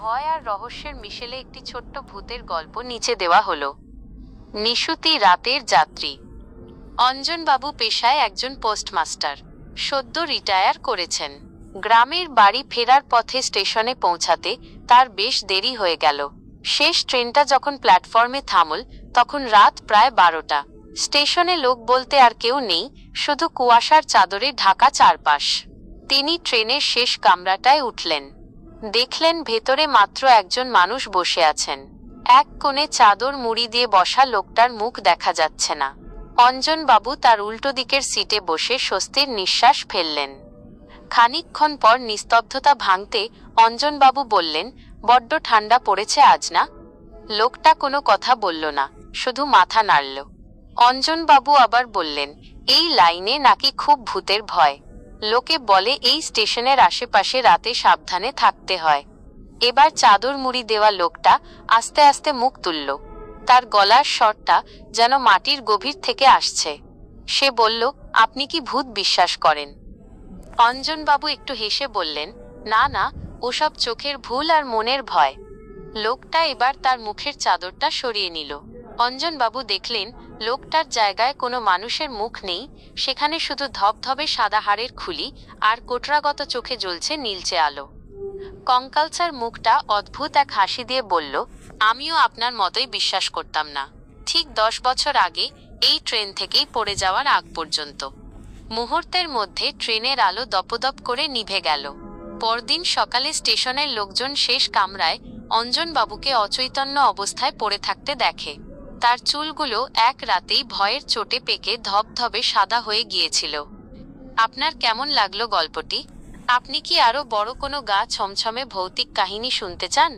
ভয় আর রহস্যের মিশেলে একটি ছোট্ট ভূতের গল্প নিচে দেওয়া হলো। নিশুতি রাতের যাত্রী। অঞ্জনবাবু পেশায় একজন পোস্টমাস্টার, সদ্য রিটায়ার করেছেন। গ্রামের বাড়ি ফেরার পথে স্টেশনে পৌঁছাতে তার বেশ দেরি হয়ে গেল। শেষ ট্রেনটা যখন প্ল্যাটফর্মে থামল তখন রাত প্রায় 12টা। স্টেশনে লোক বলতে আর কেউ নেই, শুধু কুয়াশার চাদরে ঢাকা চারপাশ। তিনি ট্রেনের শেষ কামরাটায় উঠলেন। দেখলেন ভেতরে মাত্র একজন মানুষ বসে আছেন। এক কোণে চাদর মুড়ি দিয়ে বসা লোকটার মুখ দেখা যাচ্ছে না। অঞ্জনবাবু তার উল্টো দিকের সিটে বসে স্বস্তির নিঃশ্বাস ফেললেন। খানিকক্ষণ পর নিস্তব্ধতা ভাঙতে অঞ্জনবাবু বললেন, বড্ড ঠান্ডা পড়েছে আজ না? লোকটা কোনো কথা বলল না, শুধু মাথা নাড়ল। অঞ্জনবাবু আবার বললেন, এই লাইনে নাকি খুব ভূতের ভয়। লোকে বলে এই স্টেশনের আশেপাশে রাতে সাবধানে থাকতে হয়। এবার চাদর মুড়ি দেওয়া লোকটা আস্তে আস্তে মুখ তুলল। তার গলার স্বরটা যেন মাটির গভীর থেকে আসছে। সে বলল, আপনি কি ভূত বিশ্বাস করেন? অঞ্জনবাবু একটু হেসে বললেন, না না, ওসব চোখের ভুল আর মনের ভয়। লোকটা এবার তার মুখের চাদরটা সরিয়ে নিল। অঞ্জনবাবু দেখলেন লোকটার জায়গায় কোনো মানুষের মুখ নেই, সেখানে শুধু ধবধবে সাদা হাড়ের খুলি আর কোটরাগত চোখে জ্বলছে নীলচে আলো। কঙ্কালচার মুখটা অদ্ভুত এক হাসি দিয়ে বলল, আমিও আপনার মতোই বিশ্বাস করতাম না, ঠিক 10 বছর আগে এই ট্রেন থেকেই পড়ে যাওয়ার আগ পর্যন্ত। মুহূর্তের মধ্যে ট্রেনের আলো দপদপ করে নিভে গেল। পরদিন সকালে স্টেশনের লোকজন শেষ কামরায় অঞ্জনবাবুকে অচৈতন্য অবস্থায় পড়ে থাকতে দেখে। তার চুলগুলো এক রাতেই ভয়ের চোটে পেকে ধবধবে সাদা হয়ে গিয়েছিল। আপনার কেমন লাগলো গল্পটি? আপনি কি আরো বড় কোনো গা ছমছমে ভৌতিক কাহিনী শুনতে চান?